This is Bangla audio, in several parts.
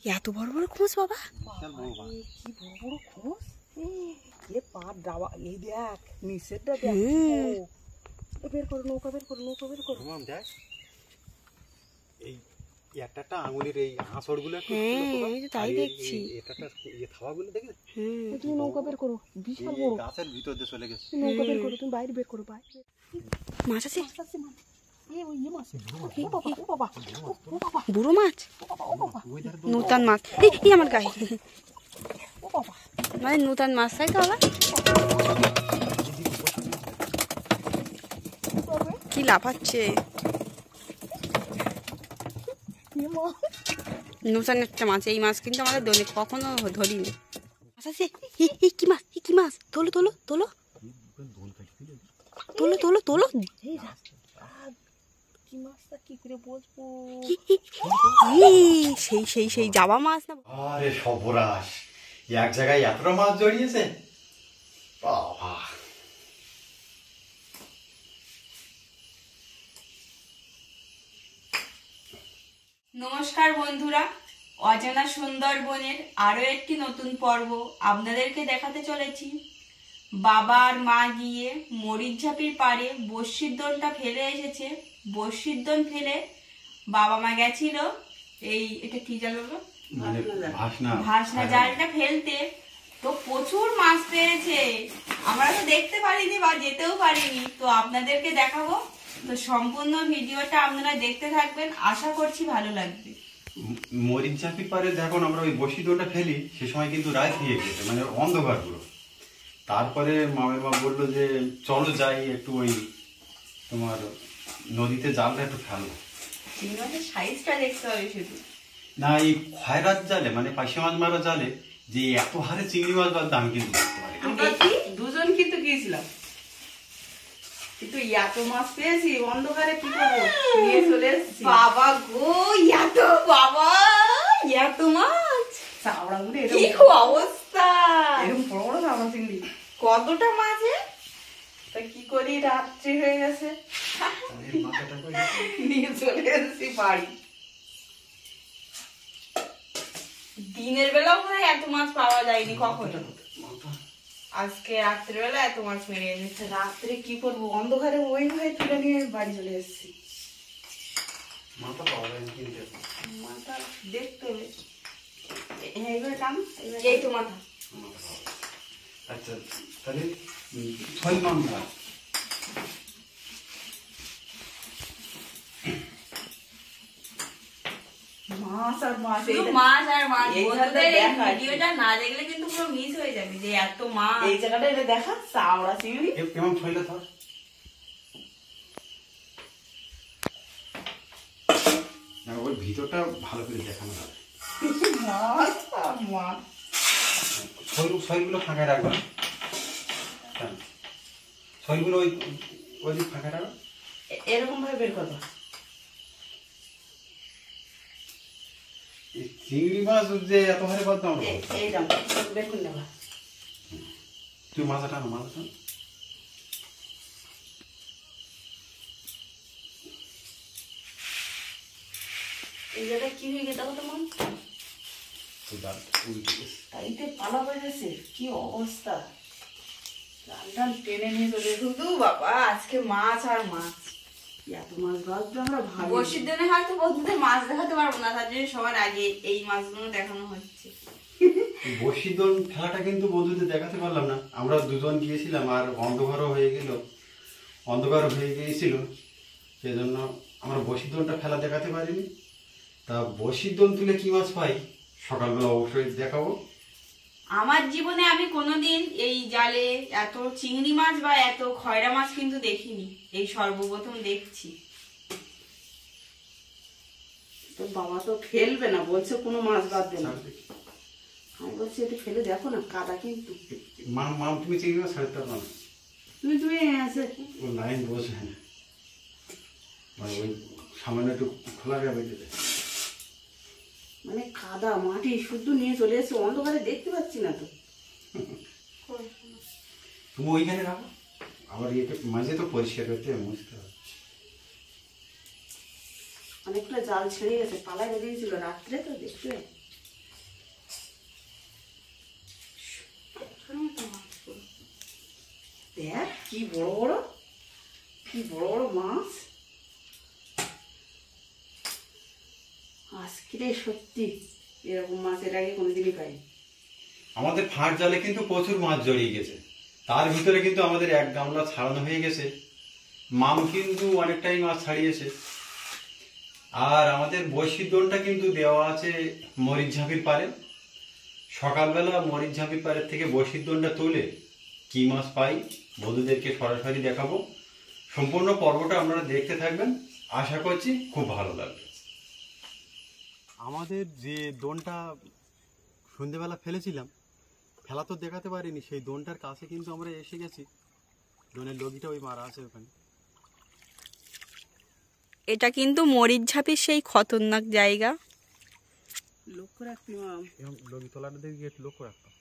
এত বড় বড় খোঁজ বাবা, কি বড় বড় খোঁজ! এ পাপ দাওয়া, এই দেখ নিচেরটা দেখ, বের করো নৌকা, বের করো নৌকা, বের করো। দেখ এই একটা আঙুলের এই হাঁসড়গুলো আমি তো তাই দেখছি। এটা থাওয়াগুলো দেখে তুমি নৌকা বের করো, বিশাল বড় গাছের ভিতর দিয়ে চলে গেছে। নৌকা বের করো, তুমি বাইরে বের করো, বাইরে। মাছ আছে, বুড়ো বুড়ো মাছ, নূতন মাছ, এই আমার গায়ে মানে নূতন মাছ, তাই তো বাবা? কি লাফাচ্ছে, নূতন একটা মাছ। এই মাছ কিন্তু আমাদের দৈনিক কখনো ধরিনি। মাছ আছে, কি মাছ, কি মাছ, তোলো তোলো তোলো তোলো তোলো তোলো। সেই সেই সেই জাবা মাছ না? আরে সর্বনাশ, এক জায়গায় এতটা মাছ জড়িয়েছে বাবা। নমস্কার বন্ধুরা, অজানা সুন্দরবনের আরো একটি নতুন পর্ব আপনাদেরকে দেখাতে চলেছি। বাবা আর মা গিয়ে মরিচঝাপির পাড়ে বড়শির দোনটা ফেলে এসেছে। বড়শির দোন ফেলে বাবা মা গেছিল এটা কি জাল বলো, ভাসনা জালটা ফেলতে। তো প্রচুর মাছ পেয়েছে, আমরা তো দেখতে পারিনি বা যেতেও পারিনি, তো আপনাদেরকে দেখাবো। তো সম্পূর্ণ ভিডিওটা আপনারা দেখতে থাকবেন, আশা করছি ভালো লাগবে। মরিচঝাপির পারে যখন আমরা ওই বসি দোটা ফেলি, সে সময় কিন্তু রাত হয়ে গেছে, মানে অন্ধকার পুরো। তারপরে মামের মা বললো যে চলো যাই একটু ওই তোমার নদীতে জালটা একটু ফেলবো। চিংড়ি মাছের সাইজটা দেখতে হবে শুধু। না, এই খয়রাত জালে মানে পাইসা মাছ মারা জালে যে এত হারে চিংড়ি মাছ বাদ দাম কিন্তু দেখতে পারি। আমরা দুজন কিন্তু গিয়েছিলাম, কিন্তু এত মাছ পেয়েছি অন্ধকারে কি করবো, নিয়ে চলে এসেছি। বাবা গো, বাবা এত মাছ, চাওড়া গুলো কি অবস্থা! এরকম বড় বড় চাওড়া চিংড়ি। কতটা মাছে, তা কি করি, রাত্রি হয়ে গেছে, নিয়ে চলে এসেছি বাড়ি। দিনের বেলাও মনে হয় এত মাছ পাওয়া যায়নি কখনো, আজকে রাত্রিবেলা এত মাছ মেরে এনেছে। রাত্রে কি করবো, অন্ধকারে ওই ভাই তুলে নিয়ে বাড়ি চলে এসেছি। মাথা পাওয়া যায় মাথা দেখতে হবে, এইভাবে টান, এই তো মাথা। আচ্ছা তাহলে ছয় মামলা মাছ আর মাছ, মাছ আর মাছ। ভিডিওটা না দেখলে কিন্তু পুরো মিস হয়ে যাবে যে এত মাছ। এই জায়গাটা এটা দেখা, চাওড়া চিংড়ি কেমন ছয়টা ধর না, ওর ভিতরটা ভালো করে দেখানো যাবে। মাছ আর মাছ, ছয়গুলো ফাঁকায় রাখবে, ছয়গুলো ওই ওই ফাঁকায় রাখবে, এরকম ভাবে বের করবো। চিংড়ি মাছ যে এত হারে বাদ দাম, এইটা বের করে নেবা। তুই মাথা টানো, মাথা টানো। এই জায়গায় কি হয়ে গেছে তোমার, তাইতে পালা বেজেছে, কি অবস্থা! ডাল টেনে নিয়ে চলে শুধু বাবা, আজকে মাছ আর মাছ, এত মাছ বাঁচবে আমরা ভালো। বর্ষির দিনে হয়তো বন্ধুদের মাছ দেখাতে পারবো না, তার জন্য সবার আগে এই মাছগুলো দেখানো হচ্ছে। বর্ষির দোল খেলাটা কিন্তু বন্ধুদের দেখাতে পারলাম না, আমরা দুজন গিয়েছিলাম আর অন্ধকারও হয়ে গিয়েছিল, সেজন্য আমরা বর্ষির দোলটা খেলা দেখাতে পারিনি। তা বর্ষির দোল তুলে কি মাছ পাই সকালবেলা অবশ্যই দেখাবো। আমার জীবনে আমি কোনোদিন এই জালে এত চিংড়ি মাছ বা এত খয়রা মাছ কিন্তু দেখিনি, এই সর্বপ্রথম দেখছি। তো বাবা তো ফেলবে না বলছে, কোনো মাছ বাদ দেবে না। আমি বলছি এটা ফেলে দেখো না, কাদা কিন্তু। মা তুমি চিংড়ি মাছ ছাড়তে পারো না, তুমি আছে ও লাইন বসে না, মানে ওই সামান্য একটু খোলা যাবে, মানে কাদা মাটি শুদ্ধ নিয়ে চলে এসে, অন্ধকারে দেখতে পাচ্ছি না তো। তুমি ওইখানে রাখো, আবার ইয়েতে মাঝে তো পরিষ্কার করতে মুছতে হবে। অনেকগুলো জাল ছেড়ে গেছে, পালায় বেরিয়েছিল রাত্রে, তো দেখতে কি বড় বড়, কি বড় বড় মাছ আজকে, সত্যি এরকম মাছ এর আগে কোনোদিনই পাইনি। আমাদের ফাঁট জালে কিন্তু প্রচুর মাছ জড়িয়ে গেছে, তার ভিতরে কিন্তু আমাদের এক গামলা ছাড়ানো হয়ে গেছে। মাম কিন্তু অনেকটাই মাছ ছাড়িয়েছে। আর আমাদের বড়শির দোনটা কিন্তু দেওয়া আছে মরিচ ঝাঁপির পারে। সকালবেলা মরিচ ঝাঁপির পাড়ের থেকে বড়শির দোনটা তুলে কি মাছ পাই বন্ধুদেরকে সরাসরি দেখাবো। সম্পূর্ণ পর্বটা আপনারা দেখতে থাকবেন, আশা করছি খুব ভালো লাগবে। আমাদের যে দোনটা সন্ধ্যেবেলা ফেলেছিলাম, ফেলা তো দেখাতে পারিনি, সেই দোনটার কাছে কিন্তু আমরা এসে গেছি। দোনের লগিটা ওই মারা আছে ওখানে। এটা কিন্তু মরিচঝাপির সেই খতরনাক জায়গা। লক্ষ্য রাখতে মাম, লগি তোলার দিকে একটু লক্ষ্য রাখতাম,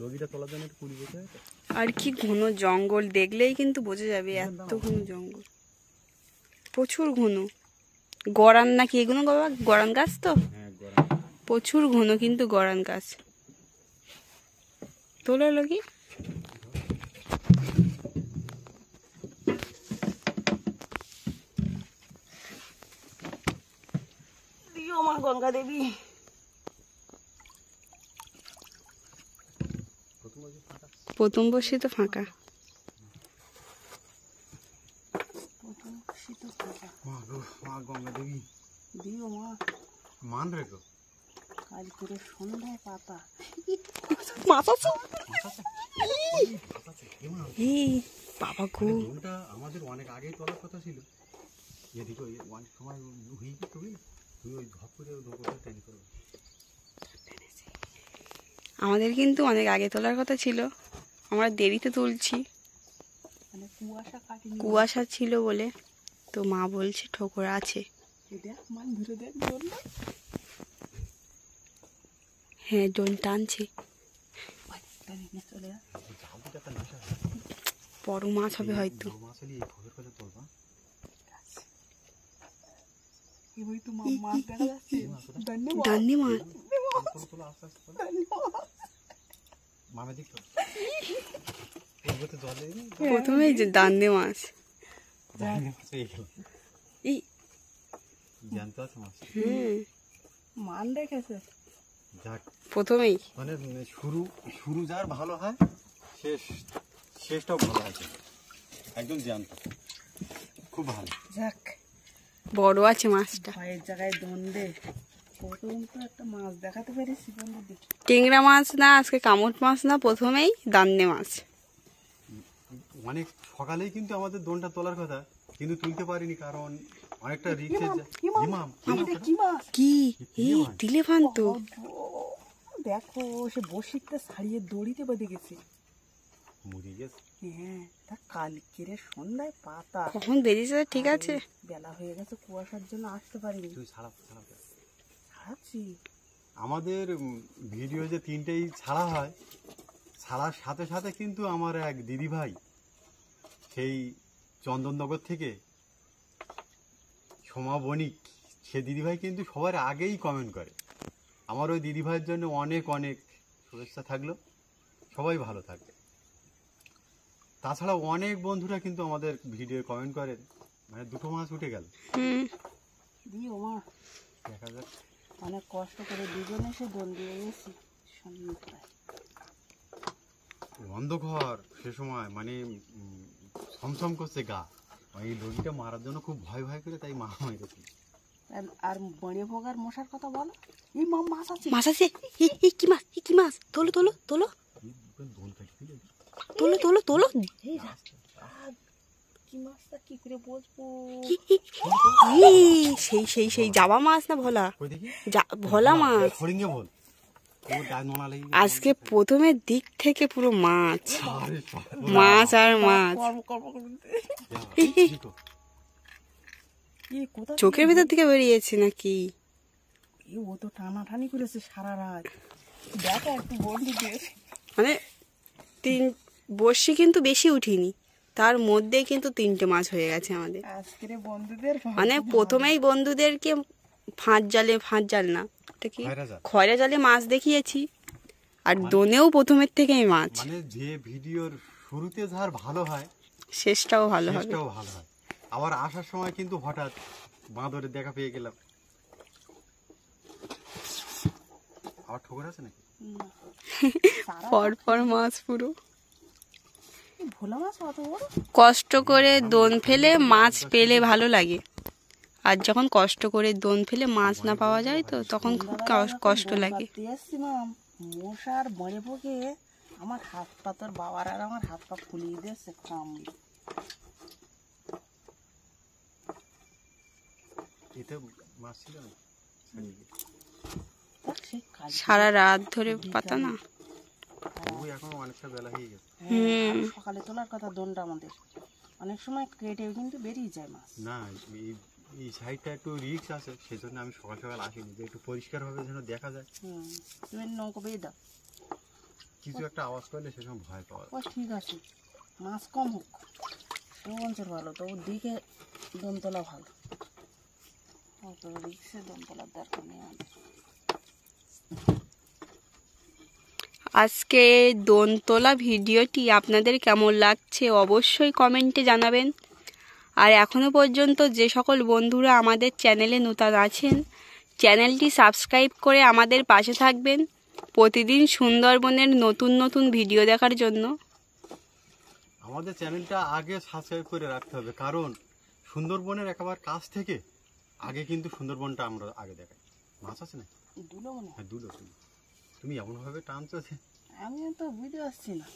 লগিটা তোলার জন্য একটু পুলি বসে আছে। আর কি ঘন জঙ্গল, দেখলেই কিন্তু বোঝা যাবে এত ঘন জঙ্গল, প্রচুর ঘন। গরান নাকি এগুলো বাবা? গরান গাছ তো, হ্যাঁ গরম। প্রচুর ঘন কিন্তু গরান গাছ। তোলো লগি। দিও মা গঙ্গা দেবী। প্রথম বর্ষে তো ফাঁকা। মা গঙ্গা দেবী দিও মা, মান রেখো। কাল করে সন্ধ্যায় পাতা মাছ আছে। এই বাবা গো, দোনটা আমাদের অনেক আগেই তোলার কথা ছিল। এদিকে ওই অনেক সময় হুই তুমি ওই ধপ করে নৌকোটা টেনে করবে। আমাদের কিন্তু অনেক আগে তোলার কথা ছিল, আমরা দেরিতে তুলছি। মানে কুয়াশা কাটেনি। কুয়াশা ছিল বলে তো মা বলছে ঠোকর আছে। দেখ মান ধরে দেখ দোনটা। হ্যাঁ ডোন টানছে। চলে বড় মাছ হবে হয়তো। মাছ হলে এই ভোগের কাছে তোলবা। এবার তো মাছ দেখা যাচ্ছে। দান্নি মাছ। তোলো আস্তে আস্তে মামে দিক তো জল দেয়নি প্রথমেই যে দান্নি মাছ। এই জ্যান্ত আছে মাছ। মান রেখেছে। যাক প্রথমেই মানে শুরু যার ভালো হয়, শেষটাও ভালো হয়, একদম জ্যান্ত, খুব ভালো। যাক বড় আছে মাছটা। ভয়ের জায়গায় দন্দে প্রথম তো একটা মাছ দেখাতে পেরেছি বন্ধুদের। টেংরা মাছ না, আজকে কামড় মাছ না, প্রথমেই দান্নে মাছ। অনেক সকালেই কিন্তু আমাদের দোনটা তোলার কথা, কিন্তু তুলতে পারিনি কারণ অনেকটা রিচে কি এই দিলে ফান তো। দেখো সে বসিরটা ছাড়িয়ে দড়িতে বেঁধে গেছে। মুড়ি গেছে। হ্যাঁ তা কালকের সন্ধ্যায় পাতা। কখন বেরিয়েছে ঠিক আছে? বেলা হয়ে গেছে, কুয়াশার জন্য আসতে পারিনি। তুই ছাড়াচ্ছি। আমাদের ভিডিও যে 3টেই ছাড়া হয়, ছাড়ার সাথে সাথে কিন্তু আমার এক দিদি ভাই সেই চন্দননগর থেকে সোমা বণিক, সে দিদিভাই কিন্তু সবার আগেই কমেন্ট করে। আমার ওই দিদিভাইয়ের জন্য অনেক অনেক শুভেচ্ছা থাকলো, সবাই ভালো থাকবে। তাছাড়া অনেক বন্ধুরা কিন্তু আমাদের ভিডিও কমেন্ট করেন, মানে 2টো মাছ উঠে গেল। দিও মা, দেখা যাক। অনেক কষ্ট করে দুজনে সে দোল দিয়ে গেছি সন্ধ্যায়। অন্ধকার সে সময়, মানে ছমছম করছে গা, ওই দড়িটা মারার জন্য খুব ভয় ভয় করে, তাই মা মেরেছে। আর বড়ে পোকার মশার কথা বলো। এই মা মাছ আছে, মাছ আছে। এই কি মাছ? এই কি মাছ? তোলো তোলো তোলো দোল কাটতে তোলো তোলো তোলো। কি মাছটা কি করে বলবো? সেই সেই সেই জাবা মাছ না ভোলা? কই দেখি ভোলা মাছ। ফড়িঙ্গে বল। ও ডাল নোনা লাগি। আজকে প্রথমের দিক থেকে পুরো মাছ, মাছ আর মাছ। চোখের ভিতর থেকে বেরিয়েছে নাকি? ও তো টানাটানি করেছে সারা রাত। দেখো একটু বন্ধুদের, মানে বড়শি কিন্তু বেশি উঠিনি, তার মধ্যে কিন্তু 3টে মাছ হয়ে গেছে আমাদের আজকের বন্ধুদের। মানে প্রথমেই বন্ধুদেরকে ফাঁস জাল না, এটা কি খয়রা জালে মাছ দেখিয়েছি, আর দোনেও প্রথমের থেকেই মাছ। মানে যে ভিডিওর শুরুতে যার ভালো হয় শেষটাও ভালো হবে। শেষটাও ভালো হয়। আবার আসার সময় কিন্তু হঠাৎ বাঁদরের দেখা পেয়ে গেলাম। আবার ঠোকর আছে নাকি? পরপর মাছ পুরো ভোলা মাছ অত বড়? কষ্ট করে দোন ফেলে মাছ পেলে ভালো লাগে, আর যখন কষ্ট করে দোন ফেলে মাছ না পাওয়া যায় তো তখন খুব কষ্ট লাগে। দিয়েছিলাম মশার বড়ে পোকে আমার হাত পা, তোর বাবার আর আমার হাত পা ফুলিয়ে দিয়েছে কামড়ে। এতে মাছ ছিল না? দেখ, সে কাল- সারা রাত ধরে পাতা না। ওই এখনো অনেকটা বেলা হয়ে গেছে। আর সকালে তোলার কথা দোনটা আমাদের, অনেক সময় কেটে কিন্তু বেরিয়ে যায় মাছ। না, এই সাইডটা একটু রিস্ক আছে, সেই জন্য আমি সকাল সকাল আসিনি, যে একটু পরিষ্কারভাবে যেন দেখা যায়। তুমি নৌকো বেয়ে দাও। কিছু একটা আওয়াজ করলে সে সময় ভয় পাওয়া যায়। ও ঠিক আছে, মাছ কম হোক সেও অঞ্চল ভালো, তো ওর দিকে দোন তোলা ভালো, অত রিক্সে দোন তোলার দরকার নেই আমাদের। আজকে দোন তোলা ভিডিওটি আপনাদের কেমন লাগছে অবশ্যই কমেন্টে জানাবেন। আর এখনও পর্যন্ত যে সকল বন্ধুরা আমাদের চ্যানেলে নতুন আছেন, চ্যানেলটি সাবস্ক্রাইব করে আমাদের পাশে থাকবেন প্রতিদিন সুন্দরবনের নতুন নতুন ভিডিও দেখার জন্য। আমাদের চ্যানেলটা আগে সাবস্ক্রাইব করে রাখতে হবে, কারণ সুন্দরবনের একেবারে কাছ থেকে আগে কিন্তু সুন্দরবনটা আমরা আগে দেখাই। মাছ আছে না? দুলো মনে হয়। হ্যাঁ, দুলো। তুমি এমনভাবে টানছো যে আমি তো বুঝতে পারছি না।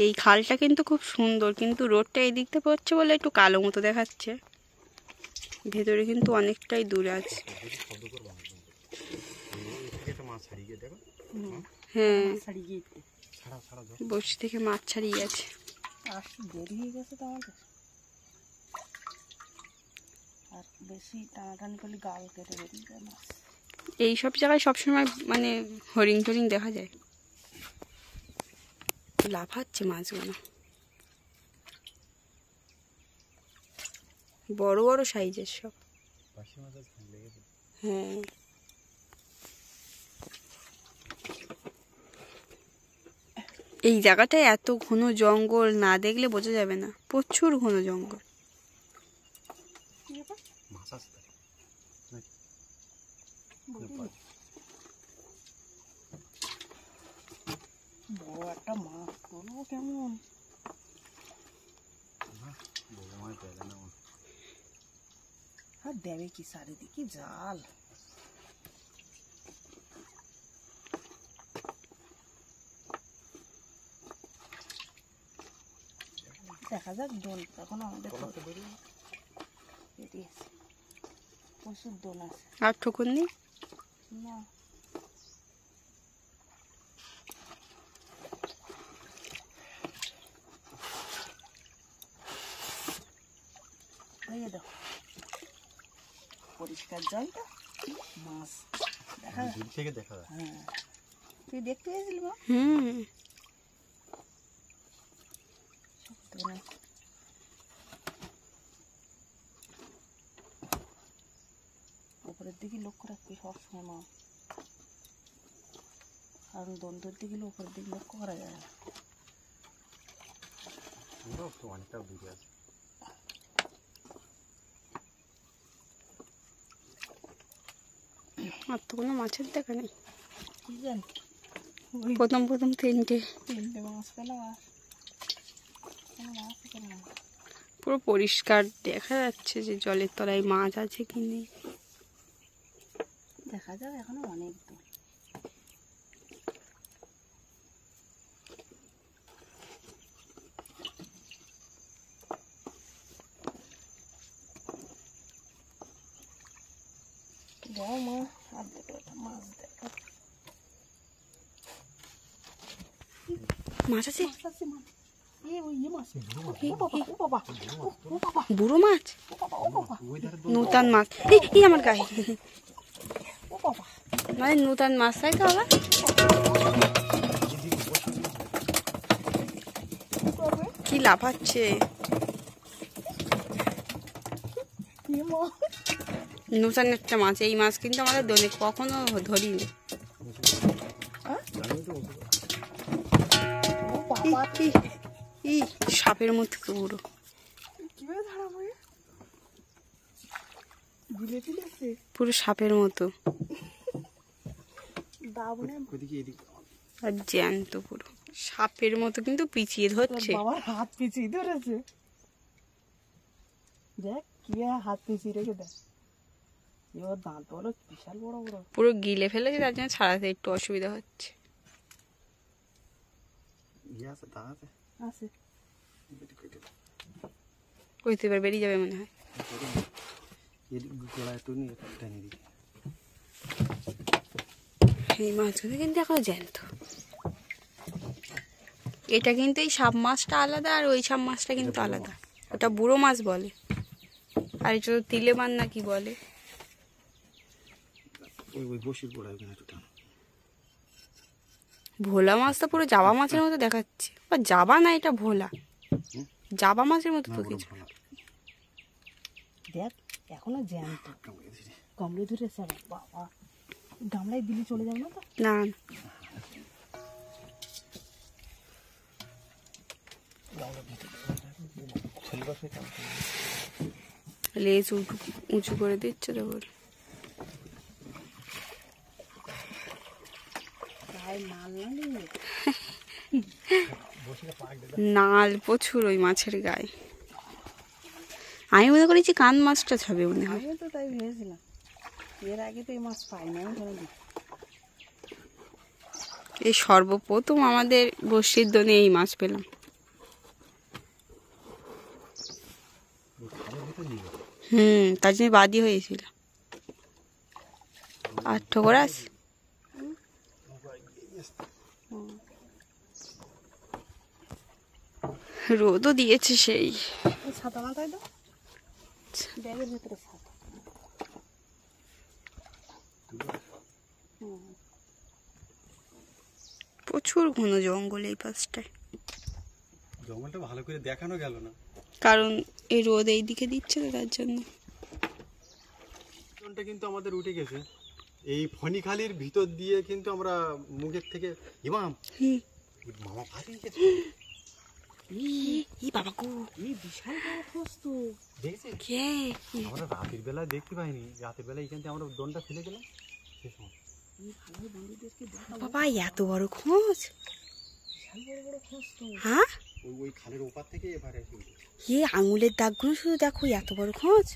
এই খালটা কিন্তু খুব সুন্দর, কিন্তু রোডটা এই দিকতে পড়ছে বলে একটু কালো মতো দেখাচ্ছে, ভেতরে কিন্তু অনেকটাই দূরে আছে। একটা মাছ ছাড়িয়ে গিয়ে দেখো। হ্যাঁ, ছাড়ি গিয়ে ছাড়া ছাড়া ধর। বসি থেকে মাছ ছাড়িয়ে গেছে। আসতে দেরি হয়ে গেছে তো আমাদের, আর বেশি টানাটানি করলে গাল কেটে বেরিয়ে যায় মাছ। এই সব জায়গায় সবসময় মানে হরিণ টরিং দেখা যায়। লাফাচ্ছে মাছগুলো, বড় বড় সাইজের সব। পাশি মাছ আছে লেগেছে। হ্যাঁ, এই জায়গাটায় এত ঘন জঙ্গল, না দেখলে বোঝা যাবে না, প্রচুর ঘন জঙ্গল। মাছ আছে তাই নাকি? বড় একটা মাছ করবো কেমন? বড় মাছ দেবে না। আর দেবে কি চারিদিকে জাল। দেখা যাক দোন, এখন আমাদের তো বেরিয়েছে, প্রচুর দোন আছে। আর ঠকুর নেই। না, এই দেখো পরিষ্কার জলটা, মাছ দেখা যায়। দূর থেকে দেখা যায়। হ্যাঁ, তুই দেখতে গেছিলি মা? হুম, দোনে উপরের দিকে লক্ষ্য রাখবি সবসময় মা, কারণ দোন ধরতে গেলে উপরের দিকে লক্ষ্য করা যায় না। ওরাও তো অনেকটা দূরে আছে। আর তো কোনো মাছের দেখা নেই। কি জানি ওই প্রথম প্রথম তিনটে, তিনটে মাছ পেলাম, আর কোনো মাছ পেলাম না। পুরো পরিষ্কার দেখা যাচ্ছে যে জলের তলায় মাছ আছে কি নেই। দেখা যাক, এখনো অনেক দূর। দাও মা, আর দুটো মাছ দেখো। মাছ আছে, মাছ আছে মা, ওই মাছ, ও বাবা, ও বাবা, ও বাবা, বুড়ো মাছ, ও বাবা, ও বাবা, ওই ধারে নূতন মাছ। এই আমার গায়ে, ও বাবা। মানে নূতন মাছ তাই তো আবার। কি লাফাচ্ছে, নূতন একটা মাছ। এই মাছ কিন্তু আমাদের দোনে কখনো ধরিনি। এই সাপের মতো তো পুরো। কিভাবে ধরাবো? গিলে ফেলেছে পুরো সাপের মতো দাবনে। আর জ্যান্ত পুরো সাপের মতো, কিন্তু পিছিয়ে ধরছে। বাবার হাত পিছিয়ে ধরেছে। দেখ কি হাত পিছিয়ে রেখে দেখ। এবার দাঁত বলো বিশাল বড় বড়। পুরো গিলে ফেলেছে, তার জন্য ছাড়াতে একটু অসুবিধা হচ্ছে। আছে কইতে এবার বেরিয়ে যাবে মনে হয়। এই মাছগুলো কিন্তু এখন জ্যান্ত। এটা কিন্তু এই সাপ মাছটা আলাদা, আর ওই সাপ মাছটা কিন্তু আলাদা। ওটা বুড়ো মাছ বলে, আর এটা তো তিলেমান না কি বলে। ভোলা মাছটা পুরো জাবা মাছের মতো দেখাচ্ছে। বা জাবা না, এটা ভোলা। জাবা মাছের মতো তো কিছু। দেখ এখনো জ্যান্ত কামড়ে ধরেছে। বাবা গামলায় দিলে চলে যাবে না তো? না লেজ উঁচু করে দিচ্ছে তো বলে। নাল প্রচুর ওই মাছের গায়ে। আমি মনে করেছি কান মাছটা ছাবে মনে হয়। আমিও তো তাই ভেবেছিলাম। এর আগে তো এই মাছ পাইনি আমি কোনো দিন। এই সর্বপ্রথম আমাদের বর্ষির দনে এই মাছ পেলাম। তার জন্য বাদই হয়েছিল। আর ঠোকর আছে। রোদও দিয়েছে সেই। ছাতা মাথায় দাও, ব্যাগের ভিতরে ছাতা। প্রচুর ঘন জঙ্গল এই পাশটায়। জঙ্গলটা ভালো করে দেখানো গেল না, কারণ এই রোদ এই দিকে দিচ্ছে তো, তার জন্য। কিন্তু আমাদের উঠে গেছে এই ফণিখালির ভিতর দিয়ে, কিন্তু আমরা মুখের থেকে ইমাম মামা পালিয়ে গেছে। বাবা গো, এই বিশাল বড় খোঁজ তো। দেখেছিস? কে? আমরা রাতের বেলায় দেখতে পাইনি। রাতের বেলায় এখান থেকে আমরা দনটা ফেলে গেলাম। বাবা এত বড় খোঁজ! বিশাল বড় বড় খোঁজ তো। হ্যাঁ, ওই খালের ওপার থেকে এবারে আঙুলের দাগগুলো শুধু দেখো, এত বড় খোঁজ।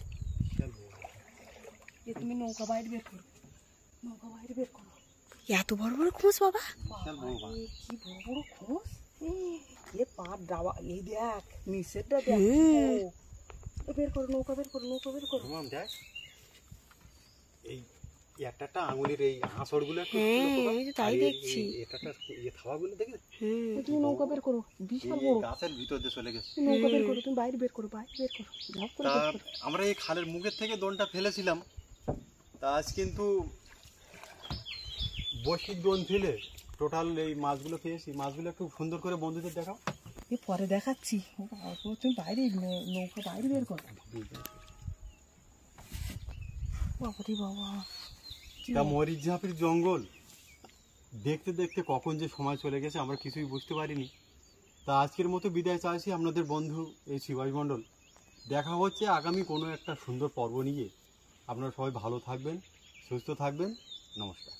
তুমি নৌকা বাইরে বের করো, নৌকা বাইরে বের করো। এত বড় বড় খোঁজ বাবা! কি বড় বড় খোঁজ! এ পার ডাবা, এই দেখ নিচেরটা দেখ। বের করো নৌকা, বের করো নৌকা, বের করো। দেখ এই একটা আঙুলের এই হাঁসড়গুলো আমি তো তাই দেখছি। থাওয়াগুলো দেখে তুমি নৌকা বের করো, বিশাল বড়। গাছের ভিতর দিয়ে চলে গেছে। নৌকা বের করো, তুমি বাইরে বের করো, বাইরে বের করো। তা আমরা এই খালের মুখের থেকে দোনটা ফেলেছিলাম। তা আজ কিন্তু বসির দোন ফেলে টোটাল এই মাছগুলো পেয়েছি। মাছগুলো একটু সুন্দর করে বন্ধুদের দেখাও। পরে দেখাচ্ছি। তুমি বাইরে নৌকা বাইরে বের করো। বাবারে বাবা, তা মরিচঝাপির জঙ্গল দেখতে দেখতে কখন যে সময় চলে গেছে আমরা কিছুই বুঝতে পারিনি। তা আজকের মতো বিদায় চাইছি আপনাদের বন্ধু এই শিবাজ মণ্ডল। দেখা হচ্ছে আগামী কোনো একটা সুন্দর পর্ব নিয়ে। আপনারা সবাই ভালো থাকবেন, সুস্থ থাকবেন। নমস্কার।